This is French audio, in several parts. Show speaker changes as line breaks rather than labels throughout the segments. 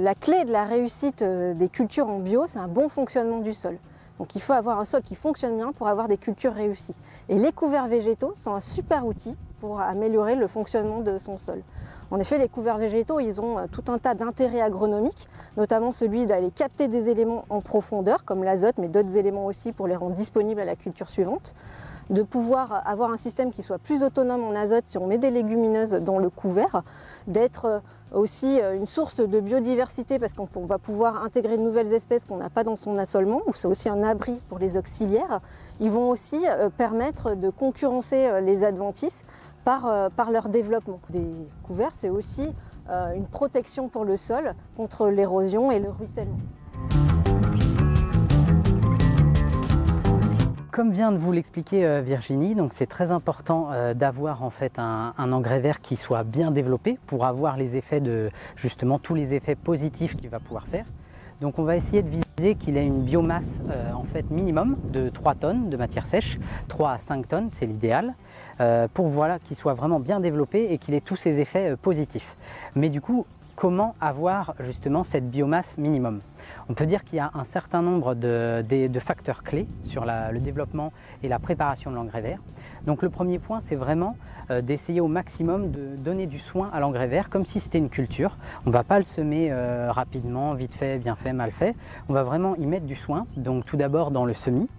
la clé de la réussite des cultures en bio, c'est un bon fonctionnement du sol. Donc il faut avoir un sol qui fonctionne bien pour avoir des cultures réussies. Et les couverts végétaux sont un super outil pour améliorer le fonctionnement de son sol. En effet, les couverts végétaux, ils ont tout un tas d'intérêts agronomiques, notamment celui d'aller capter des éléments en profondeur, comme l'azote, mais d'autres éléments aussi pour les rendre disponibles à la culture suivante, de pouvoir avoir un système qui soit plus autonome en azote si on met des légumineuses dans le couvert, d'être aussi une source de biodiversité parce qu'on va pouvoir intégrer de nouvelles espèces qu'on n'a pas dans son assolement, ou c'est aussi un abri pour les auxiliaires. Ils vont aussi permettre de concurrencer les adventices par leur développement. Des couverts, c'est aussi une protection pour le sol contre l'érosion et le ruissellement.
Comme vient de vous l'expliquer Virginie, donc c'est très important d'avoir en fait un engrais vert qui soit bien développé pour avoir les effets de justement tous les effets positifs qu'il va pouvoir faire. Donc on va essayer de viser qu'il ait une biomasse en fait minimum de 3 tonnes de matière sèche, 3 à 5 tonnes c'est l'idéal, pour voilà, qu'il soit vraiment bien développé et qu'il ait tous ces effets positifs. Mais du coup, comment avoir justement cette biomasse minimum? On peut dire qu'il y a un certain nombre de facteurs clés sur le développement et la préparation de l'engrais vert. Donc le premier point, c'est vraiment d'essayer au maximum de donner du soin à l'engrais vert comme si c'était une culture. On ne va pas le semer rapidement, vite fait, bien fait, mal fait. On va vraiment y mettre du soin. Donc tout d'abord dans le semis.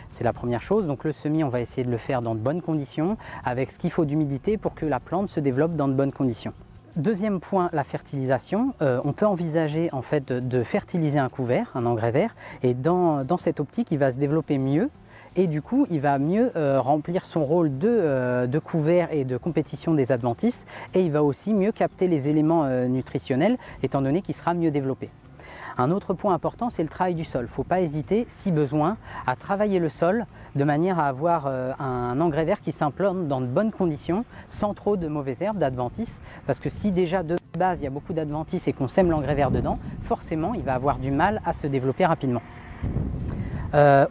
C'est la première chose. Donc le semis, on va essayer de le faire dans de bonnes conditions, avec ce qu'il faut d'humidité pour que la plante se développe dans de bonnes conditions. Deuxième point, la fertilisation. On peut envisager en fait de fertiliser un couvert, un engrais vert, et dans cette optique, il va se développer mieux et du coup, il va mieux remplir son rôle de couvert et de compétition des adventices, et il va aussi mieux capter les éléments nutritionnels étant donné qu'il sera mieux développé. Un autre point important, c'est le travail du sol. Il ne faut pas hésiter, si besoin, à travailler le sol de manière à avoir un engrais vert qui s'implante dans de bonnes conditions, sans trop de mauvaises herbes, d'adventices. Parce que si déjà de base, il y a beaucoup d'adventices et qu'on sème l'engrais vert dedans, forcément, il va avoir du mal à se développer rapidement.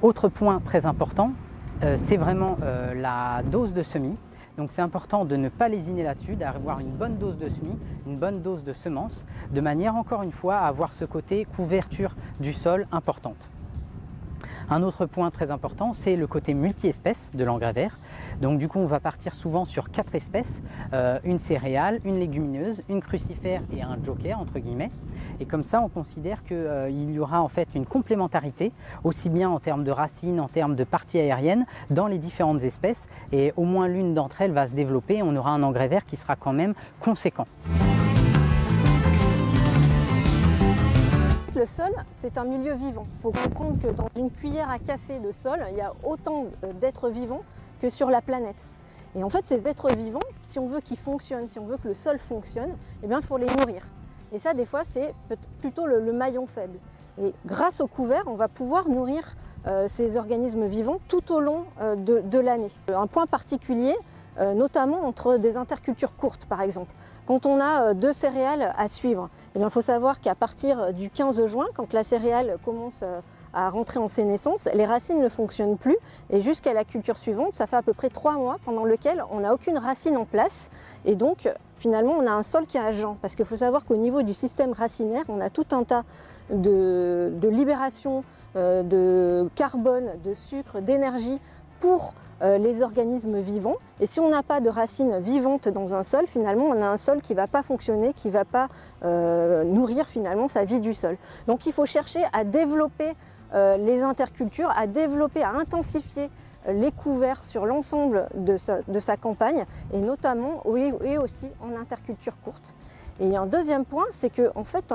Autre point très important, c'est vraiment la dose de semis. Donc c'est important de ne pas lésiner là-dessus, d'avoir une bonne dose de semis, une bonne dose de semences, de manière encore une fois à avoir ce côté couverture du sol importante. Un autre point très important, c'est le côté multi-espèces de l'engrais vert. Donc du coup, on va partir souvent sur 4 espèces, une céréale, une légumineuse, une crucifère et un joker entre guillemets. Et comme ça, on considère qu'il y aura en fait une complémentarité, aussi bien en termes de racines, en termes de parties aériennes, dans les différentes espèces. Et au moins l'une d'entre elles va se développer et on aura un engrais vert qui sera quand même conséquent.
Le sol, c'est un milieu vivant. Il faut comprendre que dans une cuillère à café de sol, il y a autant d'êtres vivants que sur la planète. Et en fait, ces êtres vivants, si on veut qu'ils fonctionnent, si on veut que le sol fonctionne, eh bien, il faut les nourrir. Et ça, des fois, c'est plutôt le maillon faible. Et grâce au couvert, on va pouvoir nourrir ces organismes vivants tout au long de l'année. Un point particulier, notamment entre des intercultures courtes, par exemple. Quand on a 2 céréales à suivre, eh bien, il faut savoir qu'à partir du 15 juin, quand la céréale commence à rentrer en sénescence, les racines ne fonctionnent plus et jusqu'à la culture suivante, ça fait à peu près 3 mois pendant lequel on n'a aucune racine en place et donc finalement on a un sol qui est à jeun. Parce qu'il faut savoir qu'au niveau du système racinaire, on a tout un tas de libération de carbone, de sucre, d'énergie pour les organismes vivants. Et si on n'a pas de racines vivantes dans un sol, finalement, on a un sol qui ne va pas fonctionner, qui ne va pas nourrir finalement sa vie du sol. Donc il faut chercher à développer les intercultures, à développer, à intensifier les couverts sur l'ensemble de sa campagne, et notamment et aussi en interculture courte. Et il y a un deuxième point, c'est que en fait,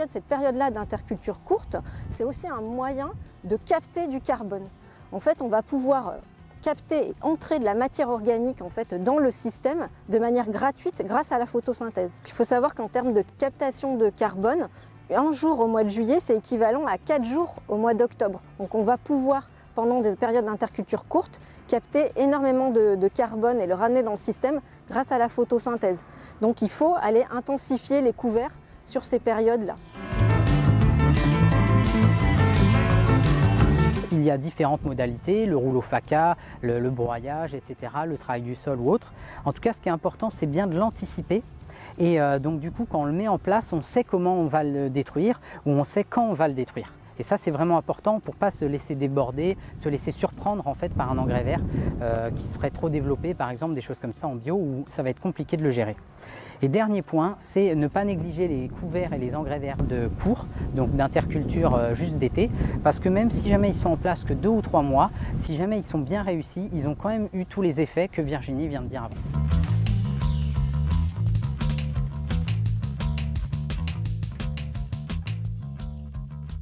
cette période-là d'interculture courte, c'est aussi un moyen de capter du carbone. En fait, on va pouvoir capter et entrer de la matière organique en fait, dans le système de manière gratuite grâce à la photosynthèse. Il faut savoir qu'en termes de captation de carbone, 1 jour au mois de juillet, c'est équivalent à 4 jours au mois d'octobre. Donc on va pouvoir, pendant des périodes d'interculture courtes, capter énormément de carbone et le ramener dans le système grâce à la photosynthèse. Donc il faut aller intensifier les couverts sur ces périodes-là.
Il y a différentes modalités, le rouleau faca, le broyage, etc., le travail du sol ou autre. En tout cas, ce qui est important, c'est bien de l'anticiper Et donc du coup, quand on le met en place, on sait comment on va le détruire ou on sait quand on va le détruire. Et ça, c'est vraiment important pour ne pas se laisser déborder, se laisser surprendre en fait par un engrais vert qui serait trop développé, par exemple des choses comme ça en bio où ça va être compliqué de le gérer. Et dernier point, c'est ne pas négliger les couverts et les engrais verts de cours, donc d'interculture juste d'été, parce que même si jamais ils sont en place que 2 ou 3 mois, si jamais ils sont bien réussis, ils ont quand même eu tous les effets que Virginie vient de dire avant.